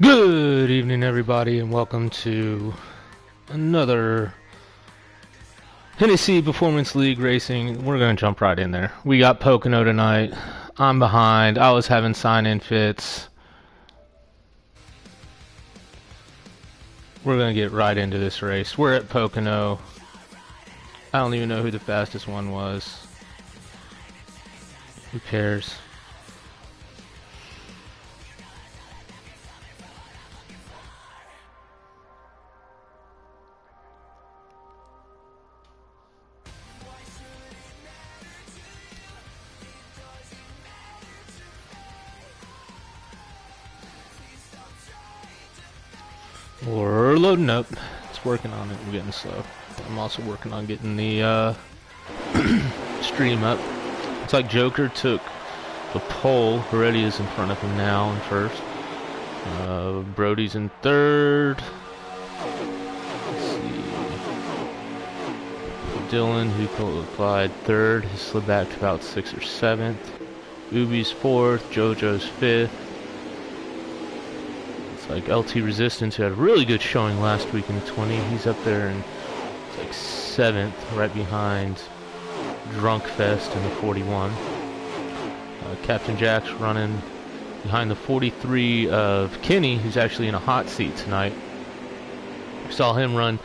Good evening, everybody, and welcome to another Hennessy Performance League racing. We're going to jump right in there. We got Pocono tonight. I'm behind. I was having sign-in fits. We're going to get right into this race. We're at Pocono. I don't even know who the fastest one was. Who cares? We're loading up. It's working on it. We're getting slow. I'm also working on getting the stream up. It's like Joker took the pole. Heredia's in front of him now in first. Brody's in third. Let's see. Dylan, who qualified third, has slid back to about 6th or 7th. Ubi's 4th. JoJo's 5th. It's like LT Resistance, who had a really good showing last week in the 20. He's up there and it's like 7th, right behind Drunk Fest in the 41. Captain Jack's running behind the 43 of Kenny, who's actually in a hot seat tonight. Saw him run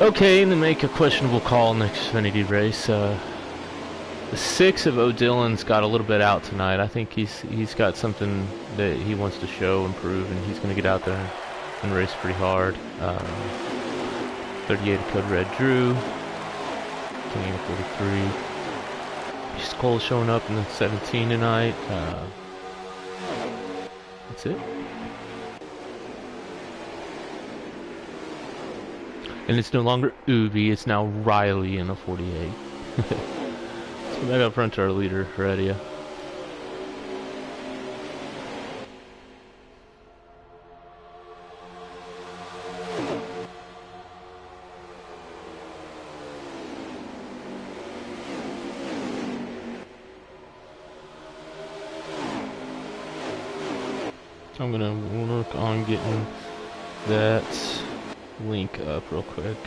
okay and then make a questionable call in the XFINITY race. The 6 of O'Dillon's got a little bit out tonight. I think he's got something that he wants to show and prove, and he's going to get out there and race pretty hard. 38 of Code Red Drew. Kenny in 43. Cole showing up in the 17 tonight. That's it. And it's no longer Ubi, it's now Riley in the 48. So back up front to our leader, Heredia. I'm gonna work on getting that link up real quick.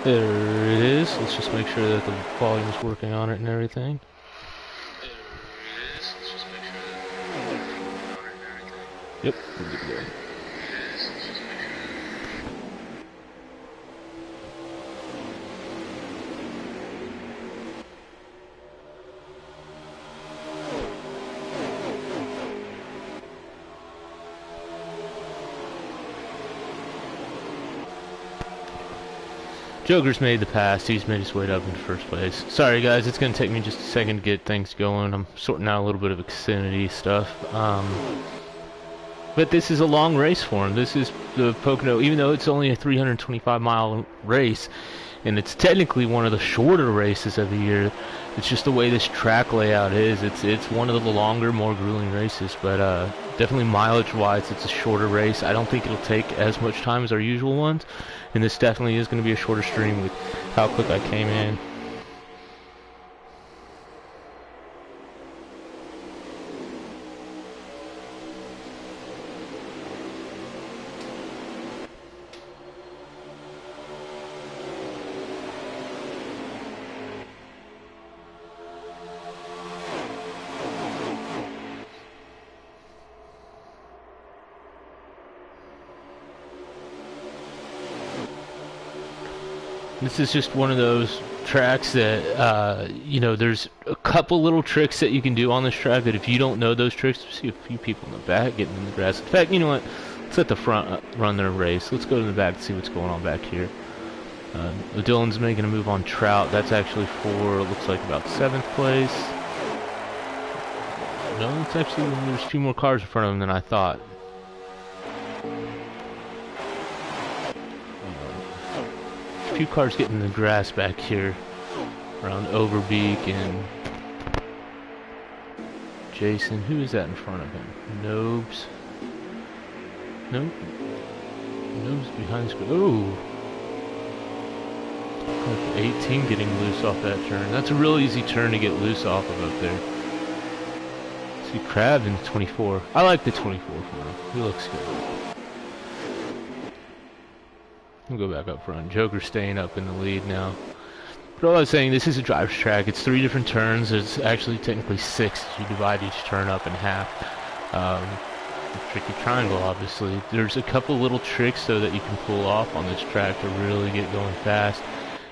There it is. Let's just make sure that the volume is working on it and everything. There it is. Let's just make sure that the volume is working on it and everything. Yep, we're good to go. Joker's made the pass. He's made his way up into first place. Sorry guys, it's going to take me just a second to get things going. I'm sorting out a little bit of XFINITY stuff. But this is a long race for him. This is the Pocono, even though it's only a 325-mile race, and it's technically one of the shorter races of the year. It's just the way this track layout is. It's one of the longer, more grueling races, but definitely mileage-wise, it's a shorter race. I don't think it'll take as much time as our usual ones, and this definitely is going to be a shorter stream with how quick I came in. This is just one of those tracks that, you know, there's a couple little tricks that you can do on this track that if you don't know those tricks, you see a few people in the back getting in the grass. In fact, you know what? Let's let the front run their race. Let's go to the back and see what's going on back here. Dylan's making a move on Trout. That's actually for, it looks like about 7th place. No, it's actually, there's 2 more cars in front of him than I thought. A few cars getting in the grass back here around Overbeek and Jason. Who is that in front of him? Nobes. Nope. Nobes behind the screen. Oh. Like 18 getting loose off that turn. That's a real easy turn to get loose off of up there. See, Crab in 24. I like the 24 for him. He looks good. We'll go back up front. Joker staying up in the lead now. But all I was saying, this is a driver's track. It's 3 different turns. It's actually technically 6 as you divide each turn up in half. Tricky triangle, obviously. There's a couple little tricks, though, that you can pull off on this track to really get going fast.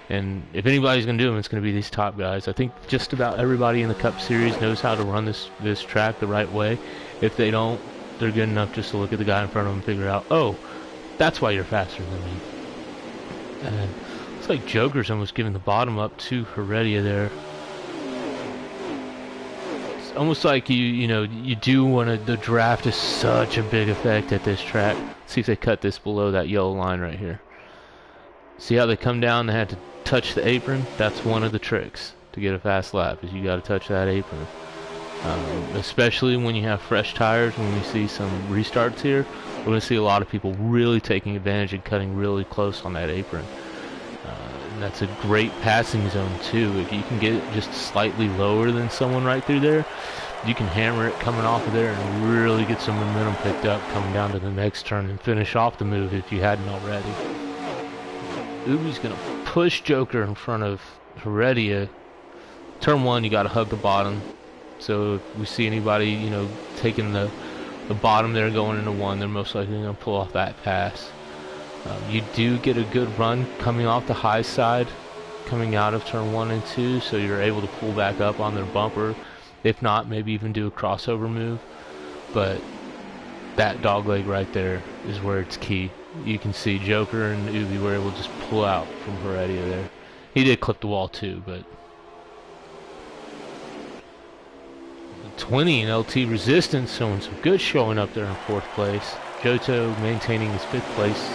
And if anybody's going to do them, it's going to be these top guys. I think just about everybody in the Cup Series knows how to run this track the right way. If they don't, they're good enough just to look at the guy in front of them and figure out, oh, that's why you're faster than me. And looks like Joker's almost giving the bottom up to Heredia there. It's almost like you do want to. The draft is such a big effect at this track. Let's see if they cut this below that yellow line right here. See how they come down? They had to touch the apron. That's one of the tricks to get a fast lap. Is you got to touch that apron. Especially when you have fresh tires. When we see some restarts here, we're going to see a lot of people really taking advantage and cutting really close on that apron. And that's a great passing zone too. If you can get it just slightly lower than someone right through there, you can hammer it coming off of there and really get some momentum picked up coming down to the next turn and finish off the move if you hadn't already. Ubi's going to push Joker in front of Heredia. Turn 1, you got to hug the bottom. So if we see anybody, taking the bottom there going into 1, they're most likely going to pull off that pass. You do get a good run coming off the high side, coming out of turn 1 and 2, so you're able to pull back up on their bumper. If not, maybe even do a crossover move. But that dogleg right there is where it's key. You can see Joker and Ubi were able to just pull out from Heredia there. He did clip the wall too, but 20 in LT Resistance showing some good showing up there in 4th place. Johto maintaining his 5th place.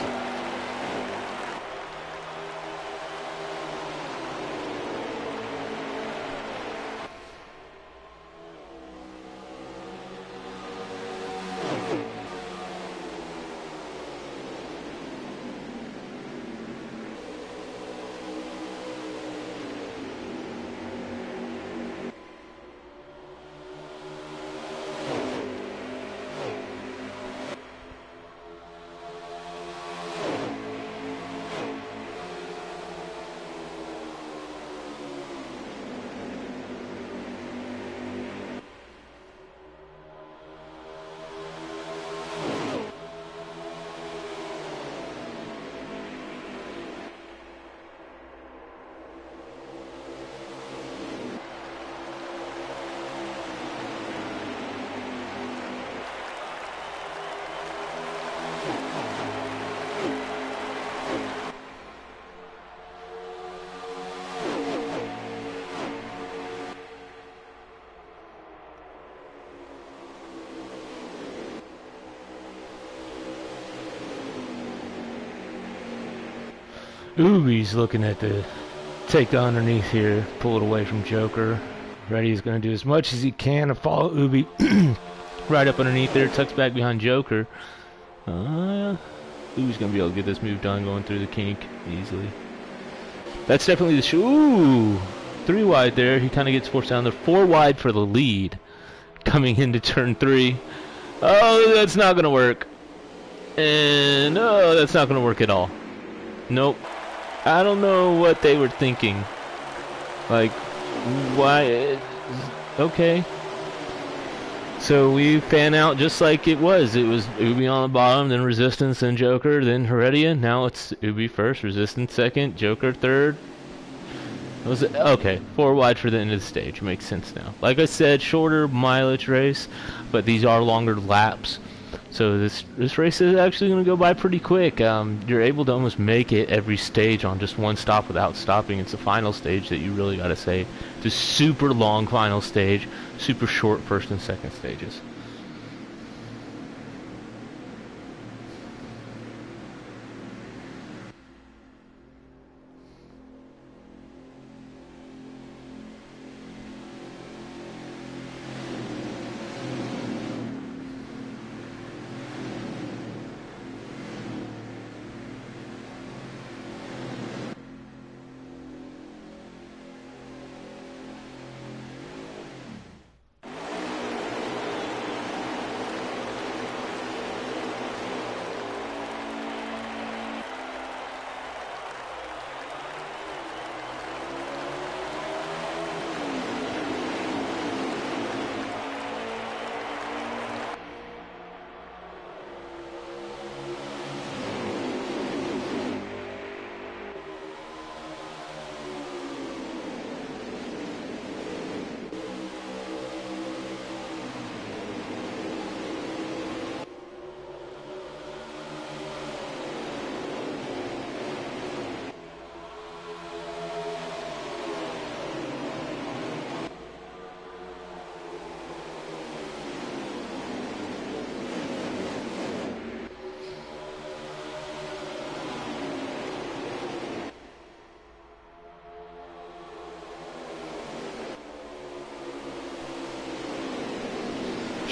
Ubi's looking at the take the underneath here, pull it away from Joker. Reddy's going to do as much as he can to follow Ubi right up underneath there, tucks back behind Joker. Ubi's going to be able to get this move done going through the kink easily. That's definitely the Ooh! 3 wide there. He kind of gets forced down there. 4 wide for the lead coming into turn 3. Oh, that's not going to work. And oh, that's not going to work at all. Nope. I don't know what they were thinking. Like, why? Okay. So we fan out just like it was. It was Ubi on the bottom, then Resistance, then Joker, then Heredia. Now it's Ubi first, Resistance second, Joker third. Was it? Okay, 4 wide for the end of the stage. Makes sense now. Like I said, shorter mileage race, but these are longer laps. So this race is actually going to go by pretty quick. You're able to almost make it every stage on just one stop without stopping. It's the final stage that you really got to save. It's a super long final stage, super short first and second stages.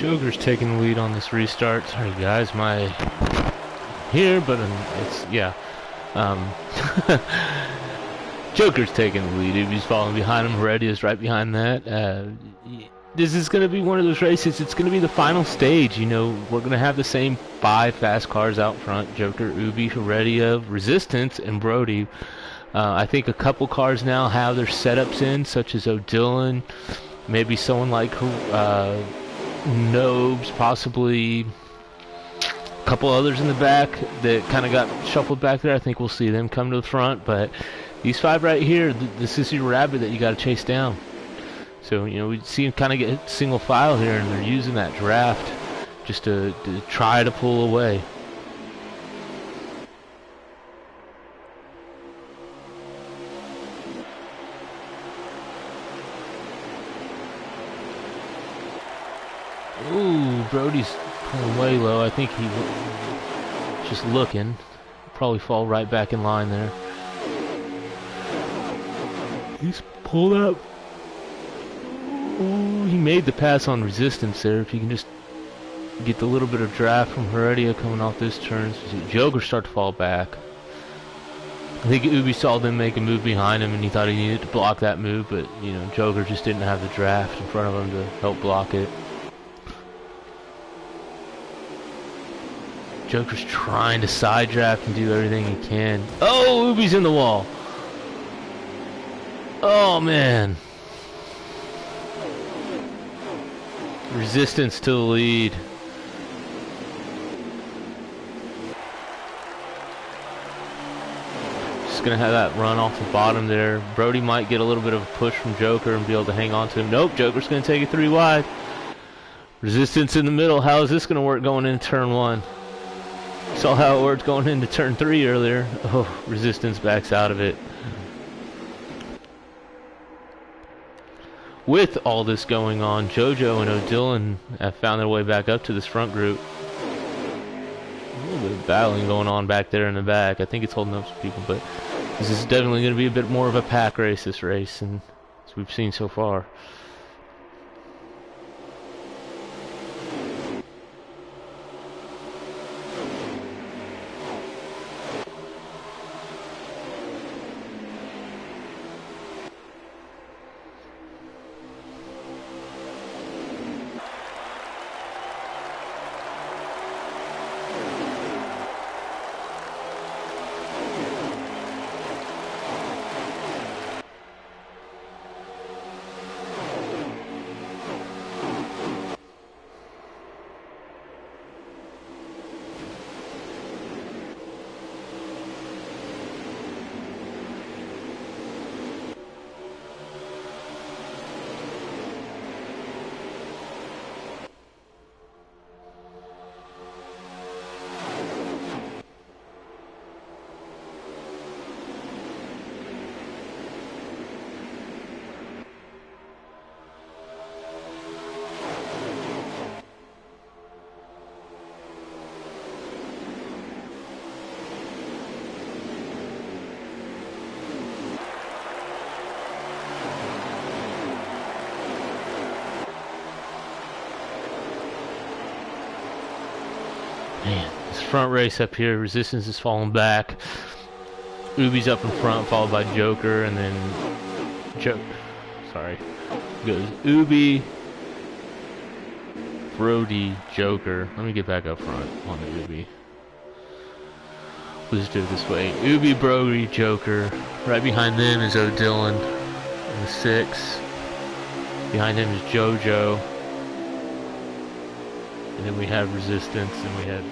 Joker's taking the lead on this restart. Sorry guys, my here, but it's yeah. Joker's taking the lead. He's falling behind him. Heredia is right behind that. This is going to be one of those races. It's going to be the final stage. You know, we're going to have the same 5 fast cars out front: Joker, Ubi, Heredia, Resistance, and Brody. I think a couple cars now have their setups in, such as O'Dillon, maybe someone like Nobes, possibly a couple others in the back that kind of got shuffled back there. I think we'll see them come to the front, but these 5 right here, this is your rabbit that you got to chase down. So, you know, we see them kind of get single file here, and they're using that draft just to try to pull away. Ooh, Brody's pulling way low. I think he's just looking. Probably fall right back in line there. He's pulled up. Ooh, he made the pass on Resistance there. If you can just get the little bit of draft from Heredia coming off this turn. So Joker start to fall back. I think Ubi saw them make a move behind him, and he thought he needed to block that move, but, you know, Joker just didn't have the draft in front of him to help block it. Joker's trying to side draft and do everything he can. Oh, Ubi's in the wall. Oh, man. Resistance to the lead. Just gonna have that run off the bottom there. Brody might get a little bit of a push from Joker and be able to hang on to him. Nope, Joker's gonna take it 3 wide. Resistance in the middle. How is this gonna work going into turn 1? Saw how it worked going into turn 3 earlier. Oh, Resistance backs out of it. With all this going on, JoJo and O'Dillon have found their way back up to this front group. A little bit of battling going on back there in the back. I think it's holding up some people, but this is definitely going to be a bit more of a pack race, this race, and as we've seen so far. Man, this front race up here, Resistance is falling back. Ubi's up in front, followed by Joker, and then goes Ubi, Brody, Joker. Let me get back up front on the Ubi. We'll just do it this way. Ubi, Brody, Joker. Right behind them is O'Dillon in the 6. Behind him is JoJo. And then we have Resistance, and we have,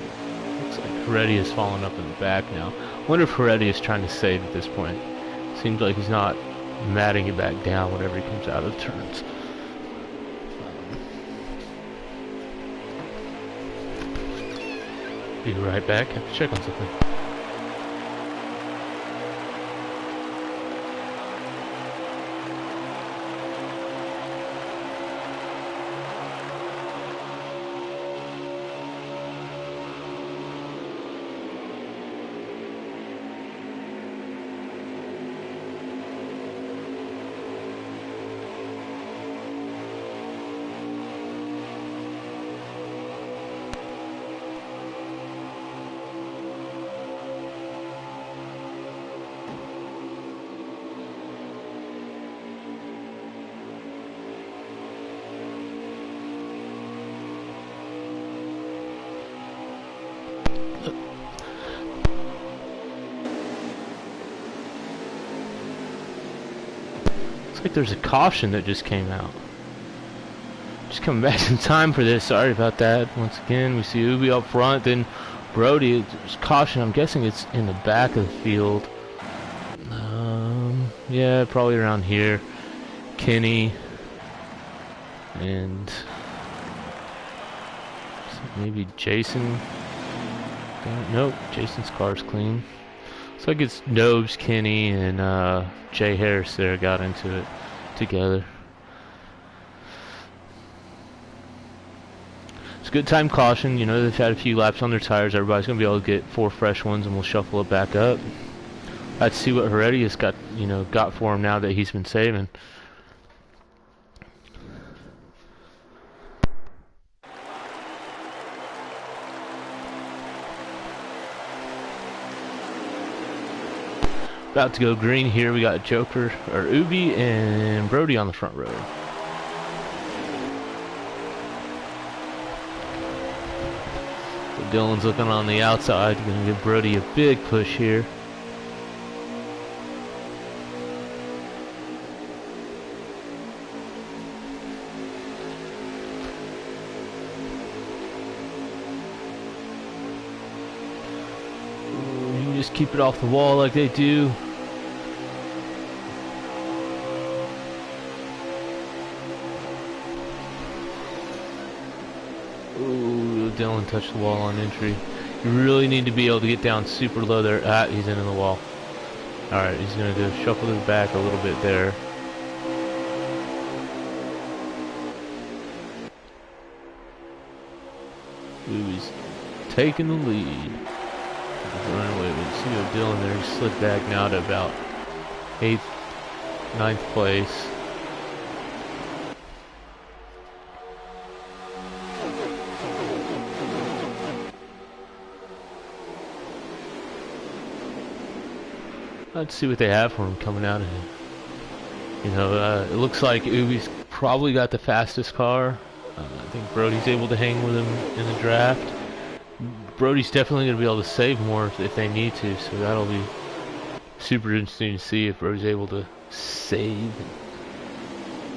looks like Heredia's falling up in the back now. I wonder if Heredia's trying to save at this point. Seems like he's not matting it back down whenever he comes out of turns. Be right back. Have to check on something. Looks like there's a caution that just came out. Just coming back in time for this. Sorry about that. Once again, we see Ubi up front, then Brody. There's caution. I'm guessing it's in the back of the field. Yeah, probably around here. Kenny and maybe Jason. Nope, Jason's car's clean. Looks like it's Nobes, Kenny, and Jay Harris there got into it together. It's a good time caution. You know, they've had a few laps on their tires. Everybody's going to be able to get 4 fresh ones, and we'll shuffle it back up. Let's see what Heredia's got for him now that he's been saving. About to go green here. We got Joker or Ubi and Brody on the front row. So Dylan's looking on the outside. Going to give Brody a big push here. Just keep it off the wall like they do. Ooh, Dylan touched the wall on entry. You really need to be able to get down super low there. Ah, he's into the wall. Alright, he's going to go shuffle to the back a little bit there. Ooh, he's taking the lead. Running away with Theo Dylan there. He slid back now to about 8th, 9th place. Let's see what they have for him coming out of here. You know, it looks like Ubi's probably got the fastest car. I think Brody's able to hang with him in the draft. Brody's definitely going to be able to save more if they need to, so that'll be super interesting to see if Brody's able to save and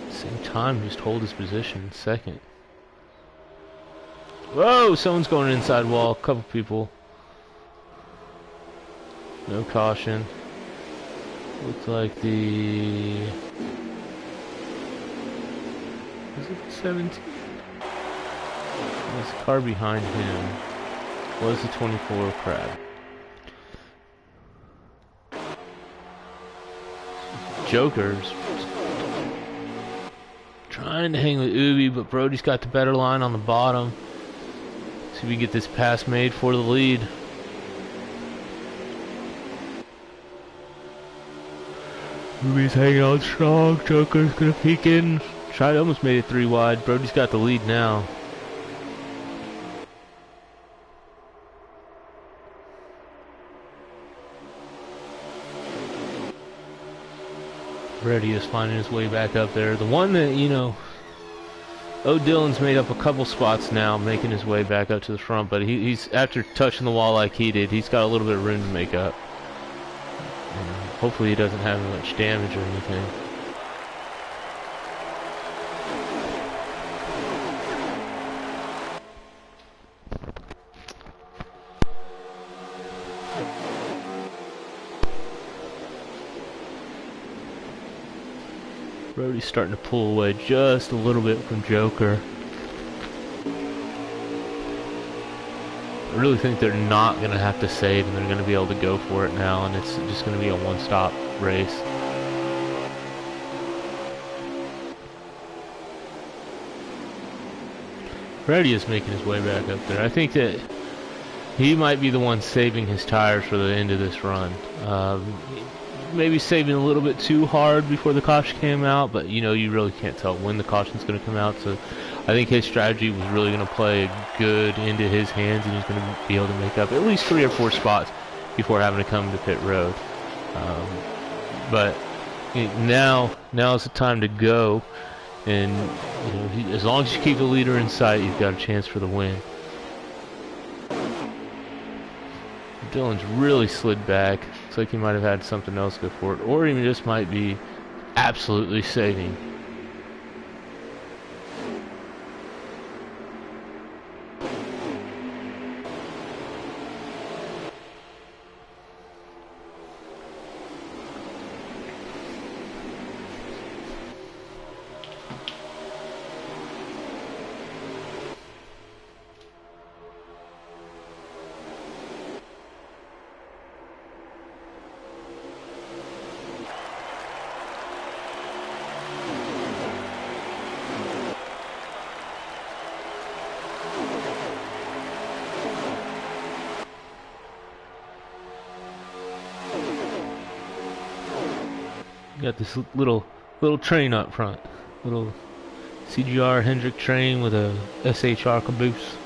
at the same time just hold his position second. Whoa, someone's going inside wall, a couple people. No caution. Looks like the... is it the 17? There's a car behind him. Was the 24 Crab. Joker's trying to hang with Ubi, but Brody's got the better line on the bottom. See if we get this pass made for the lead. Ubi's hanging on strong. Joker's gonna peek in. Tried, almost made it 3 wide. Brody's got the lead now. Brody is finding his way back up there. The one that, you know, Dylan's made up a couple spots now, making his way back up to the front, but he's after touching the wall like he did, he's got a little bit of room to make up. Hopefully he doesn't have much damage or anything. Brody's starting to pull away just a little bit from Joker. I really think they're not going to have to save, and they're going to be able to go for it now, and it's just going to be a one-stop race. Brody is making his way back up there. I think that he might be the one saving his tires for the end of this run. Maybe saving a little bit too hard before the caution came out, but you know, you really can't tell when the caution's going to come out, so I think his strategy was really going to play good into his hands, and he's going to be able to make up at least 3 or 4 spots before having to come to pit road. But now's the time to go, and you know, as long as you keep the leader in sight, you've got a chance for the win. Dylan's really slid back. Looks like he might have had something else go for it, or even just might be absolutely saving. Got this little train up front, little CGR Hendrick train with a SHR caboose.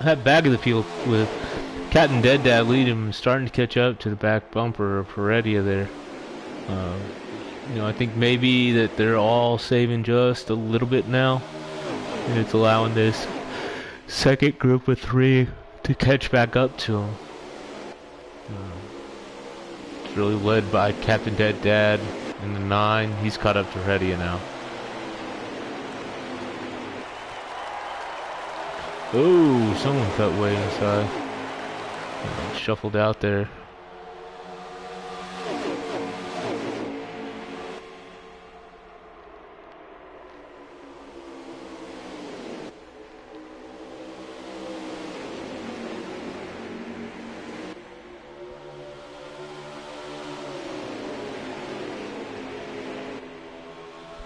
That back of the field with Captain Dead Dad leading him, starting to catch up to the back bumper of Heredia there. You know, I think maybe that they're all saving just a little bit now, and it's allowing this second group of 3 to catch back up to them. It's really led by Captain Dead Dad in the 9. He's caught up to Heredia now. Oh, someone cut way inside. Shuffled out there.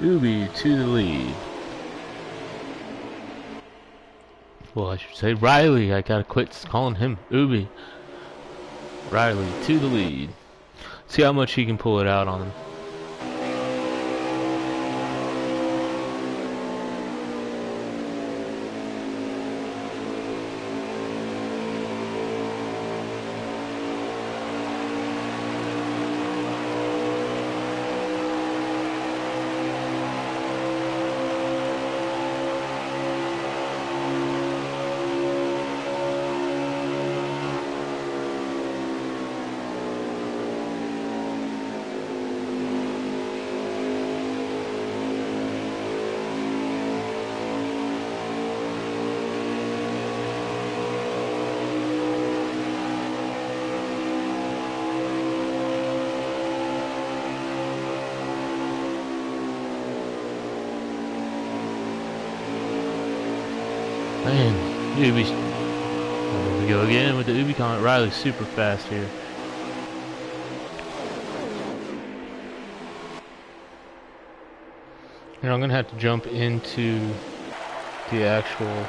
Ubi to the lead. Well, I should say Riley. I gotta quit calling him Ubi. Riley to the lead. See how much he can pull it out on him. Man, Ubi's... There we go again with the Ubi comment. Riley's super fast here. And I'm going to have to jump into the actual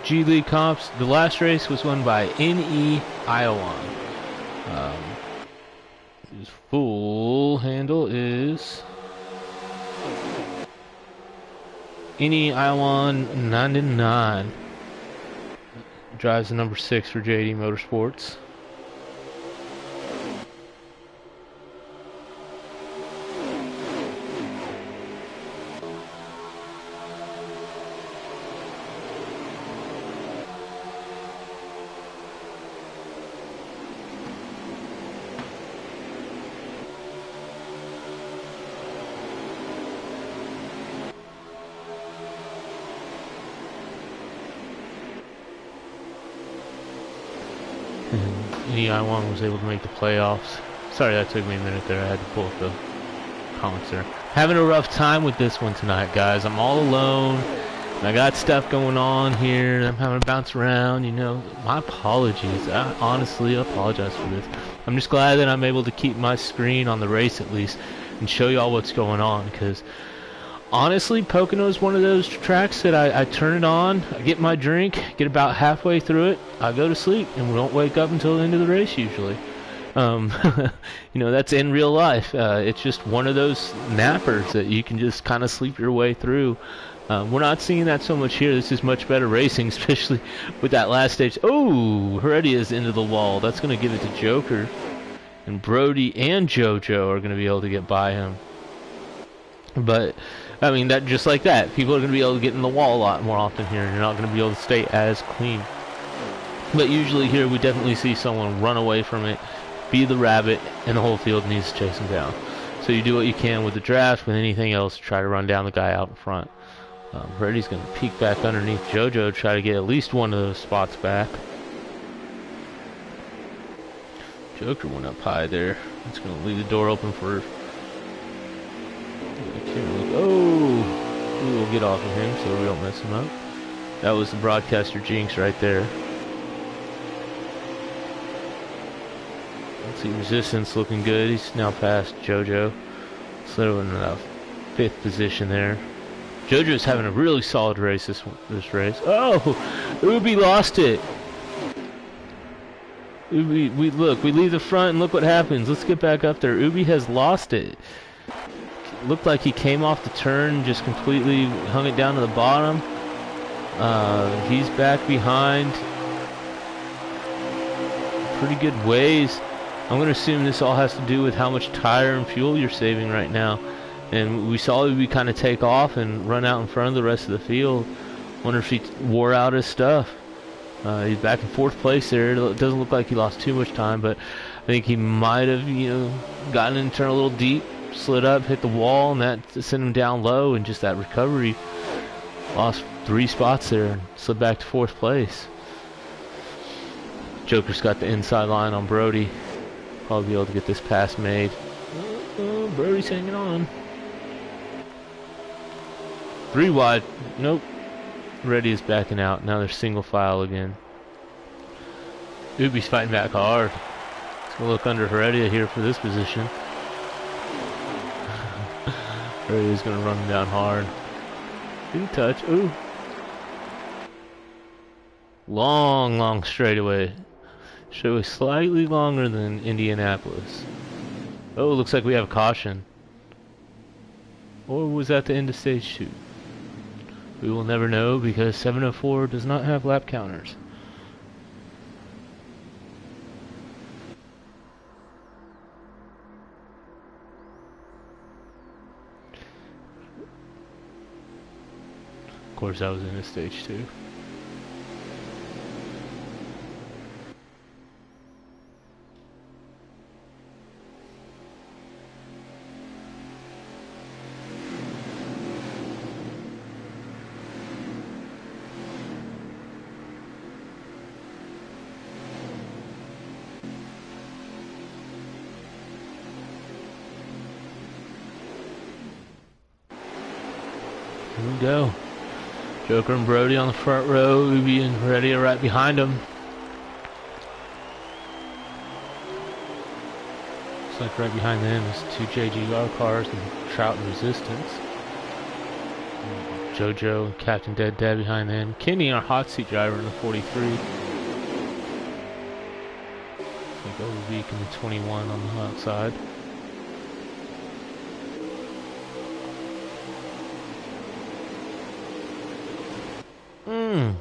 G League comps. The last race was won by NE Iowan. His full handle is NE Iowan 99. Drives the number 6 for JD Motorsports. And EI1 was able to make the playoffs. Sorry that took me a minute there. I had to pull up the comments there. Having a rough time with this one tonight, guys. I'm all alone. I got stuff going on here. I'm having to bounce around, you know. My apologies. I honestly apologize for this. I'm just glad that I'm able to keep my screen on the race at least and show y'all what's going on, because honestly, Pocono is one of those tracks that I turn it on, I get my drink, get about halfway through it, I go to sleep, and we don't wake up until the end of the race usually. You know, that's in real life. It's just one of those nappers that you can just kind of sleep your way through. We're not seeing that so much here. This is much better racing, especially with that last stage. Oh, Heredia's into the wall. That's going to give it to Joker. And Brody and JoJo are going to be able to get by him. But, I mean, that just like that. People are going to be able to get in the wall a lot more often here, and you're not going to be able to stay as clean. But usually here we definitely see someone run away from it, be the rabbit, and the whole field needs to chase him down. So you do what you can with the draft, with anything else, to try to run down the guy out in front. Brady's going to peek back underneath JoJo, try to get at least one of those spots back. Joker went up high there. It's going to leave the door open for... Oh! We'll get off of him so we don't mess him up. That was the broadcaster jinx right there. Let's see, Resistance looking good. He's now past JoJo. Slid over in the 5th position there. JoJo's having a really solid race this race. Oh! Ubi lost it! Ubi, we leave the front and look what happens. Let's get back up there. Ubi has lost it. Looked like he came off the turn, just completely hung it down to the bottom. He's back behind. Pretty good ways. I'm going to assume this all has to do with how much tire and fuel you're saving right now. And we saw Ubi kind of take off and run out in front of the rest of the field. Wonder if he wore out his stuff. He's back in 4th place there. It doesn't look like he lost too much time, but I think he might have, you know, gotten in turn a little deep, slid up, hit the wall, and that sent him down low. And just that recovery, lost 3 spots there, and slid back to 4th place. Joker's got the inside line on Brody. Probably be able to get this pass made. Brody's hanging on. 3 wide. Nope. Reddy is backing out. Now they're single file again. Ubi's fighting back hard. Let's go look under Heredia here for this position. Heredia's going to run him down hard. Didn't touch. Ooh. Long straightaway. Straightaway slightly longer than Indianapolis. Oh, looks like we have a caution. Or was that the end of stage 2? We will never know because 704 does not have lap counters. Of course, that was in stage 2. Here we go. Joker and Brody on the front row. Ubi and Heredia right behind them. Looks like right behind them is 2 JGR cars and Trout and Resistance. JoJo and Captain Dead behind them. Kenny, our hot seat driver in the 43. Looks like over week in the 21 on the outside. A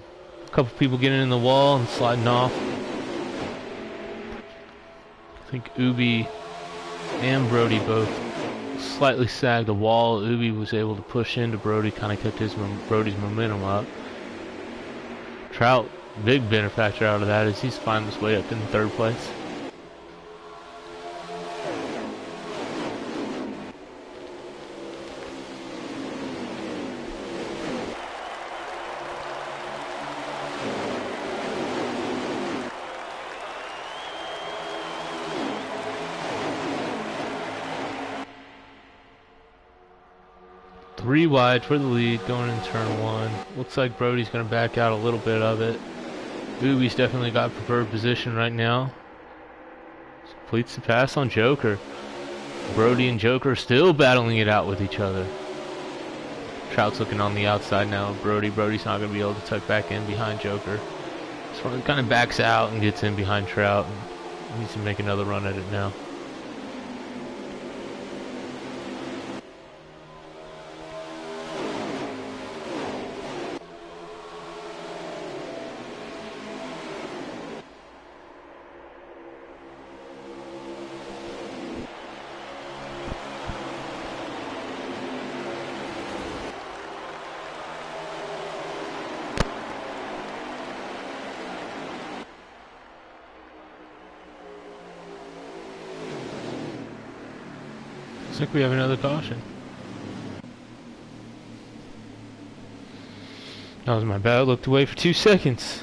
couple people getting in the wall and sliding off. I think Ubi and Brody both slightly sagged the wall. Ubi was able to push into Brody, kind of kept Brody's momentum up. Trout, big benefactor out of that as he's finding his way up in 3rd place. 3 wide for the lead going in turn 1. Looks like Brody's going to back out a little bit of it. Ubi's definitely got preferred position right now. Completes the pass on Joker. Brody and Joker still battling it out with each other. Trout's looking on the outside now. Brody's not going to be able to tuck back in behind Joker. So he kind of backs out and gets in behind Trout. And needs to make another run at it now. Looks like we have another caution. That was my bad. I looked away for 2 seconds.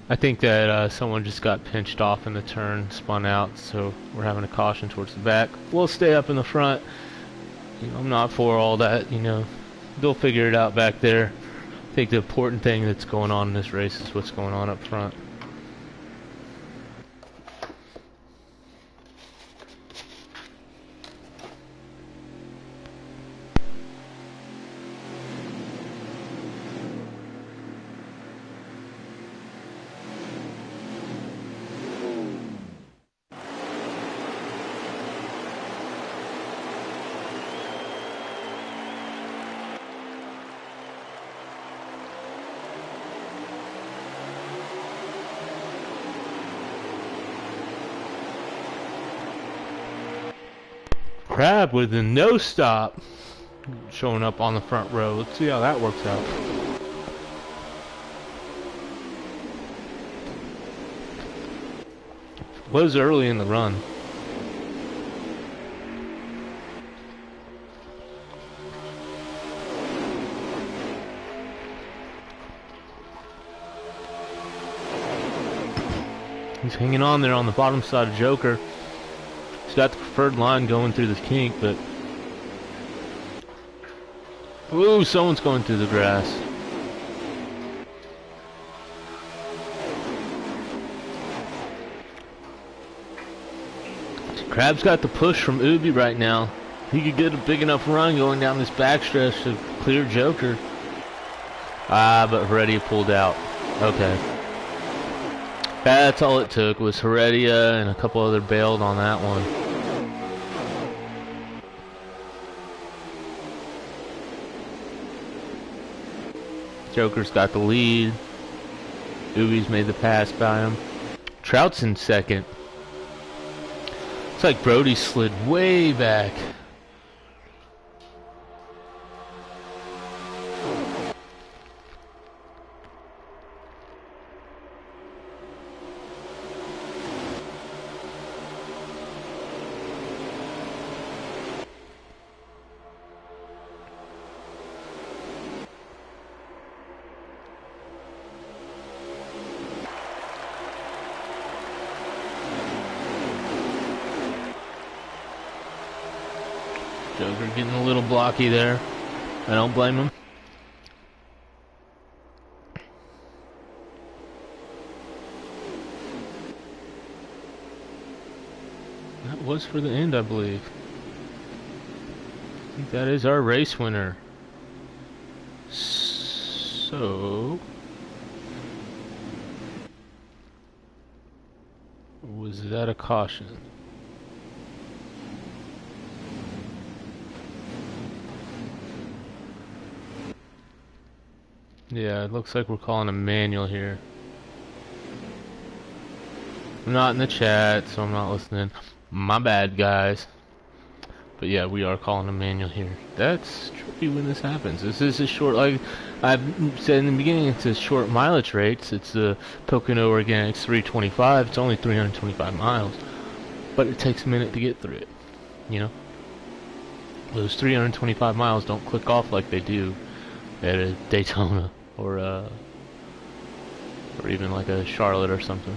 I think that someone just got pinched off in the turn, spun out, so we're having a caution towards the back. We'll stay up in the front. You know, I'm not for all that, you know. They'll figure it out back there. I think the important thing that's going on in this race is what's going on up front. Crab with a no stop showing up on the front row. Let's see how that works out. Was early in the run. He's hanging on there on the bottom side of Joker. He's got the preferred line going through the kink, but... Ooh, someone's going through the grass. Crab's got the push from Ubi right now. He could get a big enough run going down this backstretch to clear Joker. Ah, but Heredia pulled out. Okay. That's all it took was Heredia and a couple other bailed on that one. Joker's got the lead. Ubi's made the pass by him. Trout's in second. Looks like Brody slid way back. Joker getting a little blocky there. I don't blame him. That was for the end, I believe. I think that is our race winner. So... was that a caution? Yeah, it looks like we're calling a manual here. I'm not in the chat, so I'm not listening. My bad, guys. But yeah, we are calling a manual here. That's tricky when this happens. This is a short, like I've said in the beginning, it's a short mileage race. It's the Pocono Organics 325. It's only 325 miles. But it takes a minute to get through it. You know? Those 325 miles don't click off like they do at a Daytona. Or even like a Charlotte or something.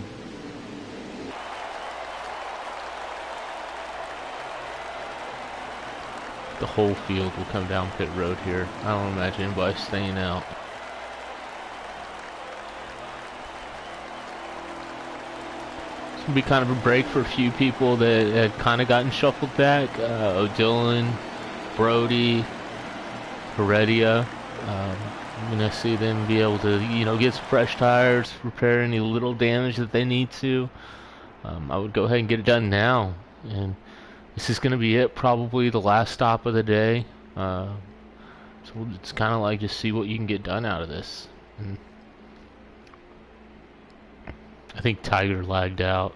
the whole field will come down pit road here. I don't imagine anybody staying out. It's going to be kind of a break for a few people that had kind of gotten shuffled back. O'Dillon, Brody, Heredia. I'm going to see them be able to, you know, get some fresh tires, repair any little damage that they need to. I would go ahead and get it done now. And this is going to be it, probably the last stop of the day. So it's kind of like just see what you can get done out of this. And I think Tiger lagged out.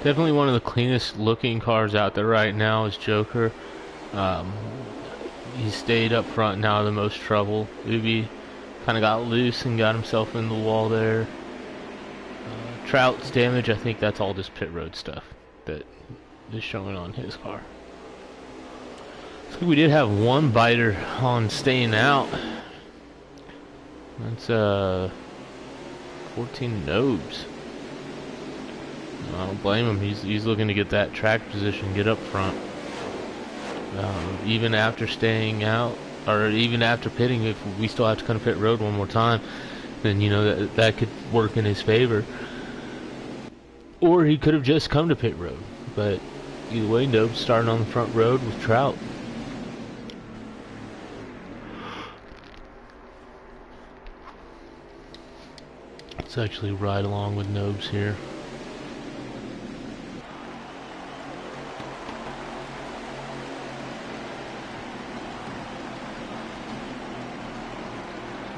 Definitely one of the cleanest looking cars out there right now is Joker. He stayed up front now, the most trouble. Ubi kind of got loose and got himself in the wall there. Trout's damage, I think that's all just pit road stuff that is showing on his car. So we did have one biter on staying out. That's 14 Nobes. I don't blame him. He's looking to get that track position, get up front. Even after staying out, or even after pitting, if we still have to come to pit road one more time, then you know that could work in his favor. Or he could have just come to pit road. But either way, Nobe's starting on the front road with Trout. Let's actually ride along with Nobes here.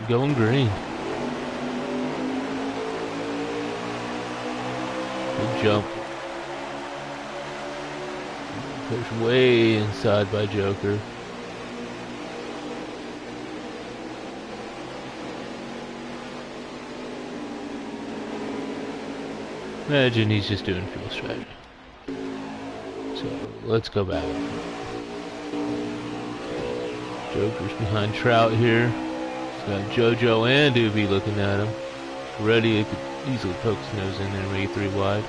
Going green. Good jump. Pushed way inside by Joker. Imagine he's just doing fuel strategy. So let's go back. Joker's behind Trout here. Got JoJo and Doobie looking at him. Ready, could easily poke his nose in there and make it 3 wide.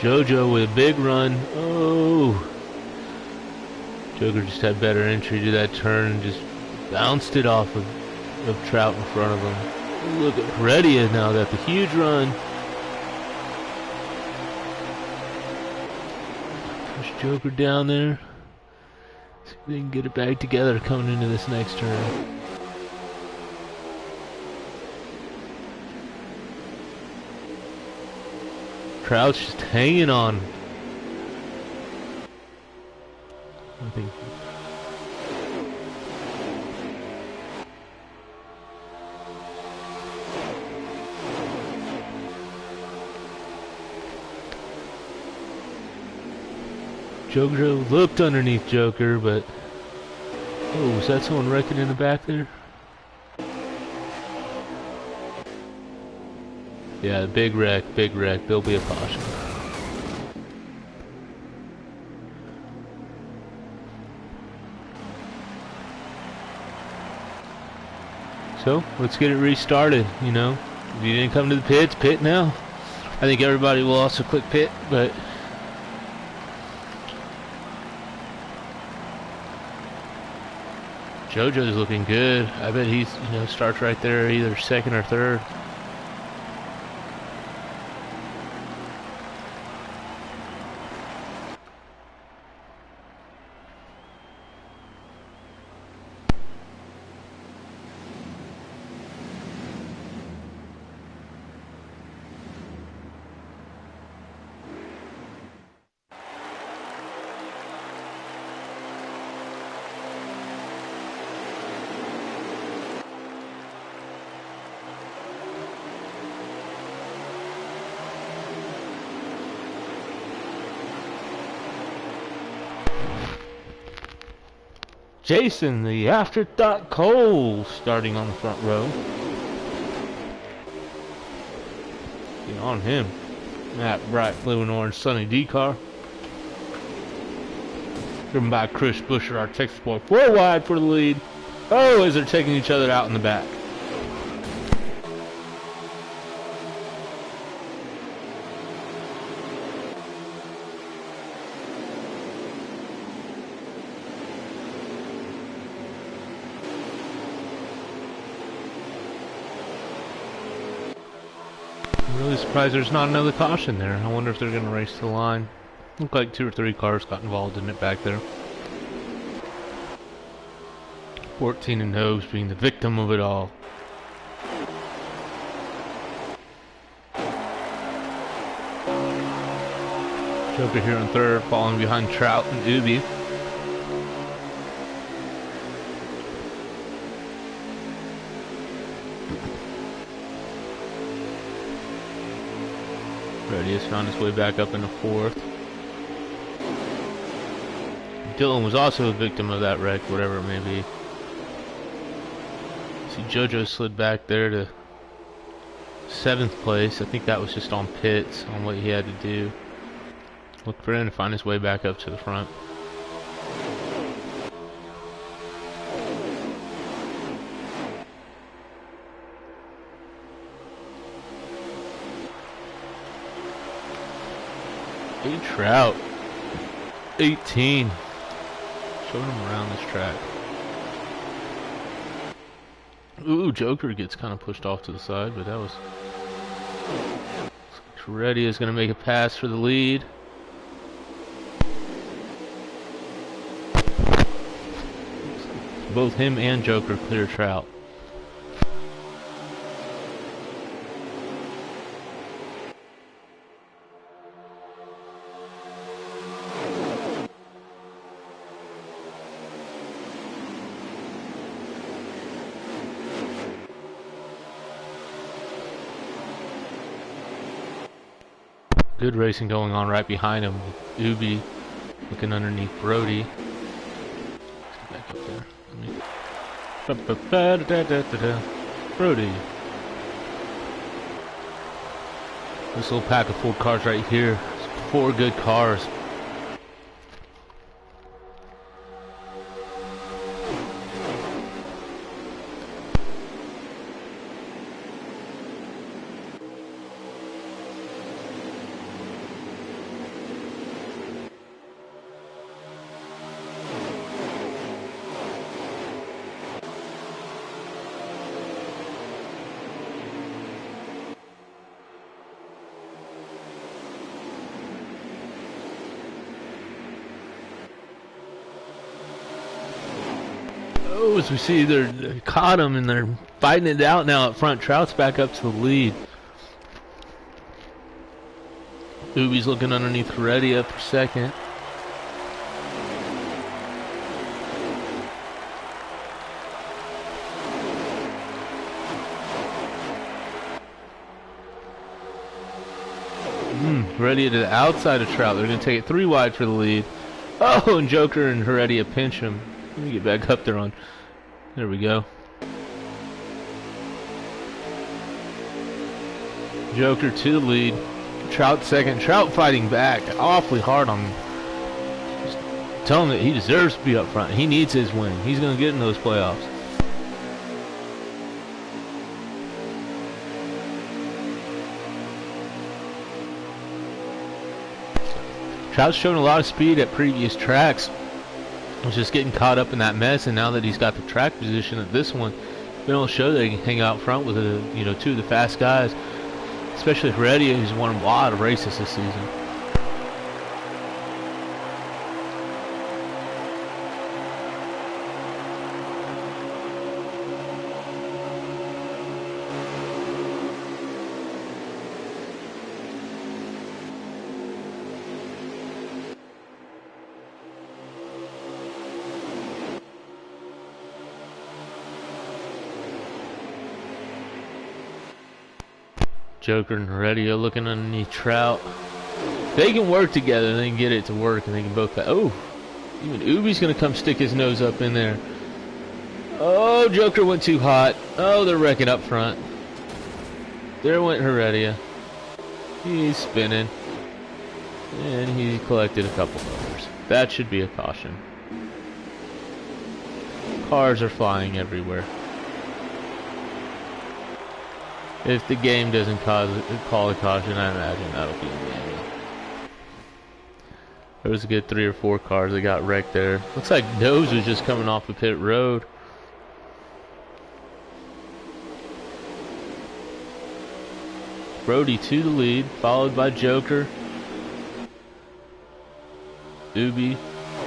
JoJo with a big run. Oh! Joker just had better entry to that turn and just bounced it off of Trout in front of him. Look at Heredia now, got the huge run. Joker down there. See if they can get it back together coming into this next turn. Trout's just hanging on. I think. Joker looked underneath Joker, but oh, was that someone wrecking in the back there? Yeah, big wreck, big wreck. There'll be a caution. So let's get it restarted. You know, if you didn't come to the pits, pit now. I think everybody will also click pit, but. JoJo's looking good. I bet he's, you know, starts right there, either second or third. Jason, the afterthought Cole, starting on the front row. Get on him. That bright blue and orange Sunny D car. Driven by Chris Busher, our Texas boy. 4 wide for the lead. Oh, as they're taking each other out in the back. I'm really surprised there's not another caution there. I wonder if they're going to race to the line. Looked like 2 or 3 cars got involved in it back there. 14 and Hobbs being the victim of it all. Joker here in third, falling behind Trout and Ubi. Reddy has found his way back up in the fourth. Dylan was also a victim of that wreck, whatever it may be. See, JoJo slid back there to 7th place. I think that was just on pits, on what he had to do. Look for him to find his way back up to the front. Hey, Trout. 18. Showing him around this track. Ooh, Joker gets kind of pushed off to the side, but that was... Reddy is going to make a pass for the lead. Both him and Joker clear Trout. Good racing going on right behind him with Ubi looking underneath Brody. Back up there. Brody. This little pack of 4 cars right here. 4 good cars. As we see, they're caught him and they're fighting it out now up front. Trout's back up to the lead. Ubi's looking underneath Reddy up for second. Reddy to the outside of Trout. They're going to take it 3 wide for the lead. Oh, and Joker and Heredia pinch him. Let me get back up there on... There we go. Joker to the lead. Trout second. Trout fighting back awfully hard on him. Just tell him that he deserves to be up front. He needs his win. He's going to get in those playoffs. Trout's shown a lot of speed at previous tracks. Was just getting caught up in that mess, and now that he's got the track position at this one, been able to show that he can hang out front with 2 of the fast guys, especially Heredia, who's won a lot of races this season. Joker and Heredia looking underneath Trout. They can work together. They can get it to work, and they can both. Oh, Even Ubi's gonna come stick his nose up in there. Oh, Joker went too hot. Oh, they're wrecking up front. There went Heredia. He's spinning. And he collected a couple numbers. That should be a caution. Cars are flying everywhere. If the game doesn't call a caution, I imagine that'll be a manual. There was a good 3 or 4 cars that got wrecked there. Looks like Nose was just coming off the pit road. Brody to the lead, followed by Joker, Ubi,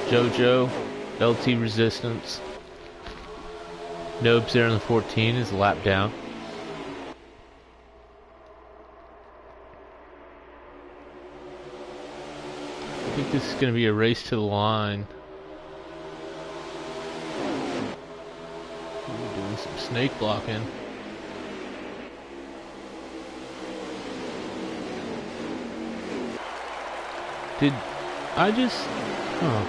JoJo, LT Resistance. Nobes there in the 14 is a lap down. I think this is going to be a race to the line. We're doing some snake blocking. Did I just... Oh.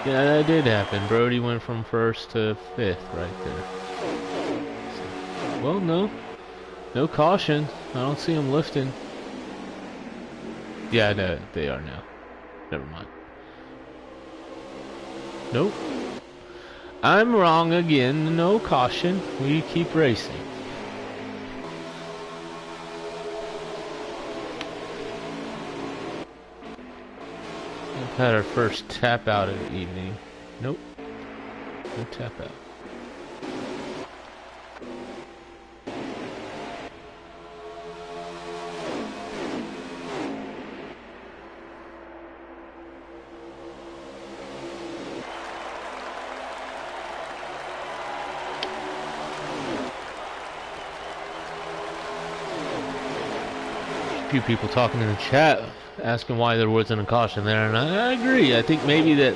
Yeah, that did happen. Brody went from 1st to 5th right there. Well, no. No caution. I don't see him lifting. Yeah, no, they are now. Never mind. Nope. I'm wrong again. No caution. We keep racing. We've had our first tap out of the evening. Nope. No tap out. Few people talking in the chat asking why there wasn't a caution there, and I agree. I think maybe that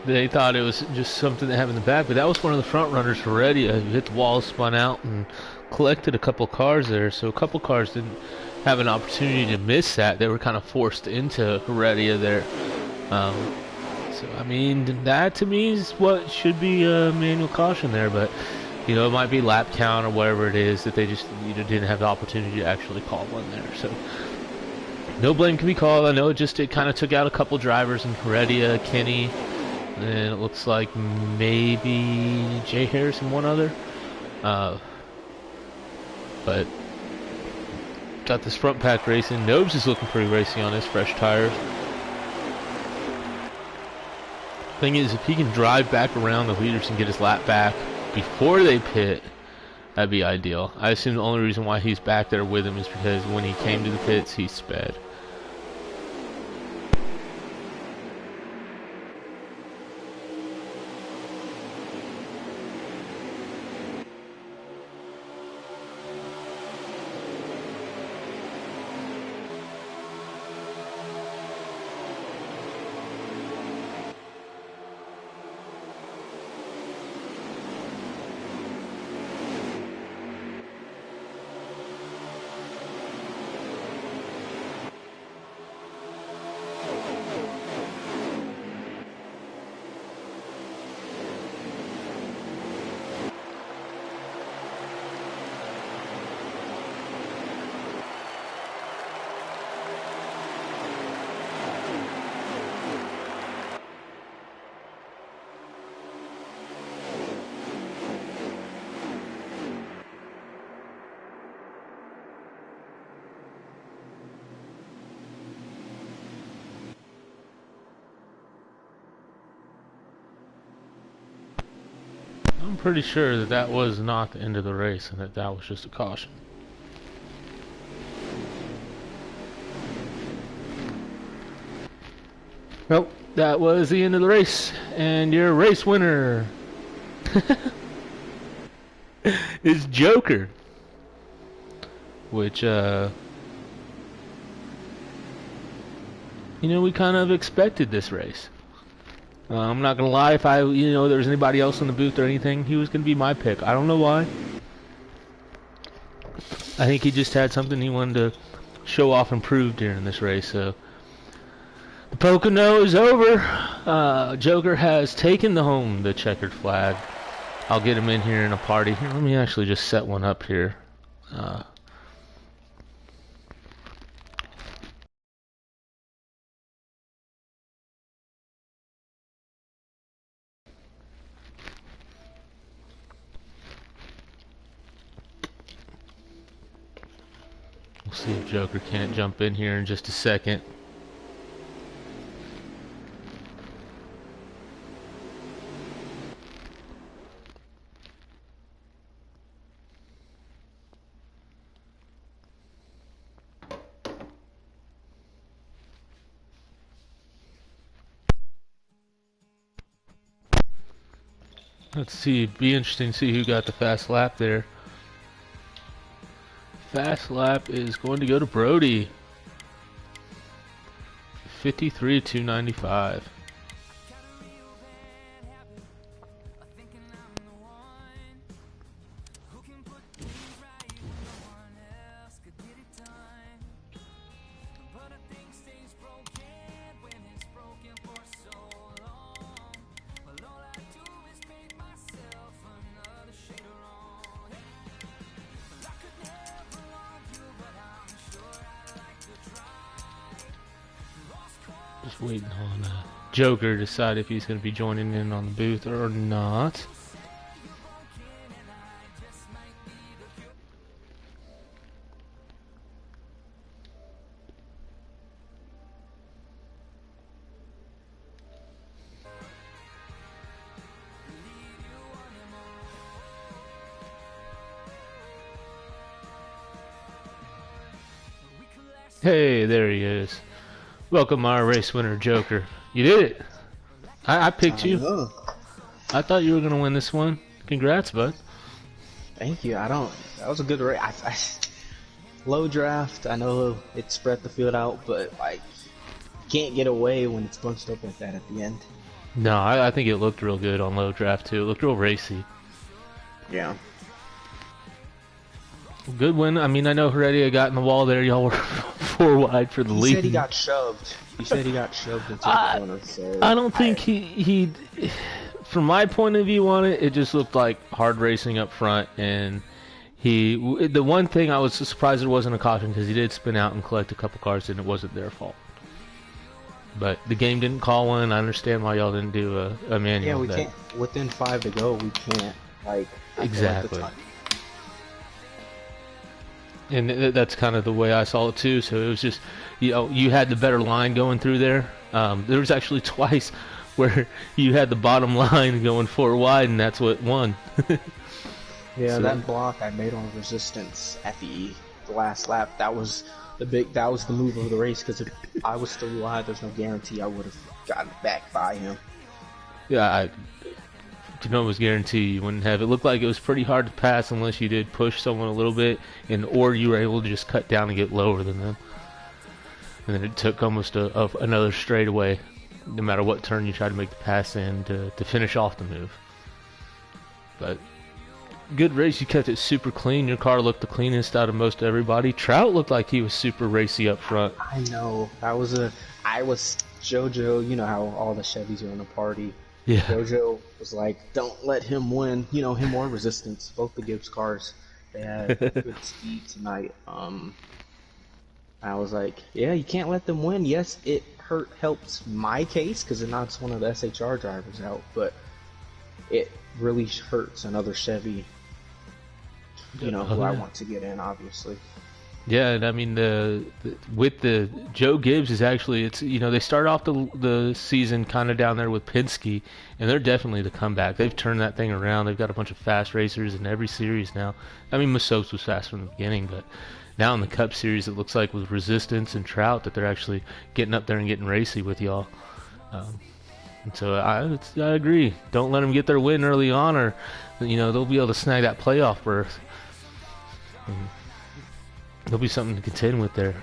they thought it was just something that happened in the back, but that was one of the front runners for Heredia who hit the wall, spun out, and collected a couple cars there. So a couple cars didn't have an opportunity to miss that. They were kind of forced into Heredia there. So I mean, that to me is what should be a manual caution there, but you know, it might be lap count or whatever it is that they just didn't have the opportunity to actually call one there. So no blame can be called. I know it kind of took out a couple drivers in Heredia, Kenny, and it looks like maybe Jay Harris and one other. But got this front pack racing. Nobes is looking pretty racy on his fresh tires. Thing is, if he can drive back around the leaders and get his lap back before they pit, that'd be ideal. I assume the only reason why he's back there with him is because when he came to the pits, he sped. I'm pretty sure that that was not the end of the race and that that was just a caution. Well, that was the end of the race, and your race winner is Joker, which, you know, we kind of expected this race. I'm not gonna lie, if there was anybody else in the booth or anything, he was gonna be my pick. I don't know why. I think he just had something he wanted to show off and prove during this race. So the Pocono is over. Joker has taken the checkered flag. I'll get him in here in a party. Here, let me actually just set one up here. We'll see if Joker can't jump in here in just a second. Let's see, it'd be interesting to see who got the fast lap there. Fast lap is going to go to Brody. 53.295. Just waiting on Joker to decide if he's going to be joining in on the booth or not. Hey, there he is. Welcome, our race winner, Joker. You did it. I picked you. I thought you were going to win this one. Congrats, bud. Thank you. That was a good race. Low draft. I know it spread the field out, but like, can't get away when it's bunched up like that at the end. No, I think it looked real good on low draft, too. It looked real racy. Yeah. Good win. I mean, I know Heredia got in the wall there. Y'all were 4 wide for the lead. He said he got shoved. He said he got shoved into the corner. So I don't think he. From my point of view on it, it just looked like hard racing up front, and the one thing I was surprised it wasn't a caution because he did spin out and collect a couple cars, and it wasn't their fault. But the game didn't call one. I understand why y'all didn't do a manual. Yeah, we can't. Within 5 to go, we can't. Like exactly. And that's kind of the way I saw it too. So it was just, you had the better line going through there. There was actually twice where you had the bottom line going 4 wide, and that's what won. Yeah, so that block I made on resistance at the last lap, that was the move of the race. Because if I was 3 wide, there's no guarantee I would have gotten back by him. Yeah, it was guaranteed you wouldn't have. It looked like it was pretty hard to pass unless you did push someone a little bit, or you were able to just cut down and get lower than them. And then it took almost another straightaway, no matter what turn you tried to make the pass in to finish off the move. But good race. You kept it super clean. Your car looked the cleanest out of most everybody. Trout looked like he was super racy up front. I know. I was JoJo. You know how all the Chevys are in a party. Yeah. JoJo was like, don't let him win. Him or Resistance. Both the Gibbs cars, they had good speed tonight. I was like, yeah, you can't let them win. Yes, it helps my case because it knocks one of the SHR drivers out, but it really hurts another Chevy, who I want to get in, obviously. Yeah, and I mean with the Joe Gibbs is actually they start off the season kind of down there with Penske, and they're definitely the comeback. They've turned that thing around. They've got a bunch of fast racers in every series now. I mean, Masopes was fast from the beginning, but now in the Cup Series, it looks like with Resistance and Trout that they're actually getting up there and getting racy with y'all. And so I agree. Don't let them get their win early on, or they'll be able to snag that playoff berth. There'll be something to contend with there.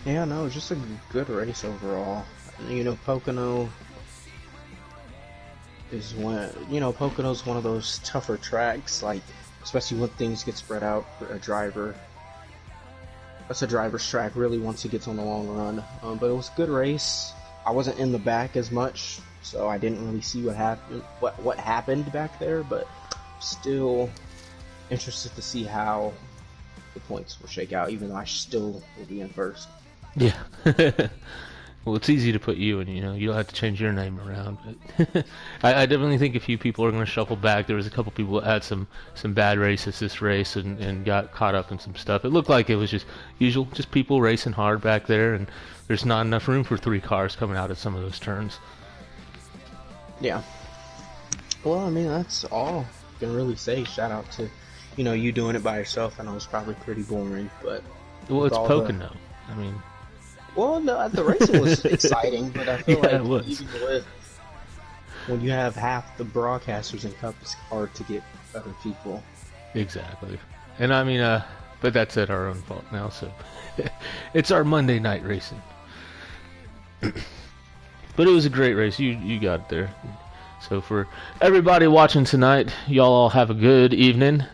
Yeah, no, just a good race overall. Pocono is Pocono's one of those tougher tracks, like especially when things get spread out for a driver. that's a driver's track really once he gets on the long run. But it was a good race. I wasn't in the back as much, so I didn't really see what happened back there. But still interested to see how the points will shake out, even though I still will be in first. Yeah. Well, it's easy to put you in, you don't have to change your name around. But I definitely think a few people are going to shuffle back. There was a couple people that had some bad races this race and got caught up in some stuff. It looked like it was just usual, just people racing hard back there, and there's not enough room for 3 cars coming out at some of those turns. Yeah. Well, I mean, that's all I can really say. Shout out to, you doing it by yourself. I know it's probably pretty boring, but... Well, it's Pocono. I mean... Well, no, the racing was exciting, but I feel Yeah, it like was. even with when you have half the broadcasters in Cup, it's hard to get other people. Exactly. And I mean, but that's at our own fault now, so it's our Monday night racing. But it was a great race. You got it there. So for everybody watching tonight, y'all all have a good evening.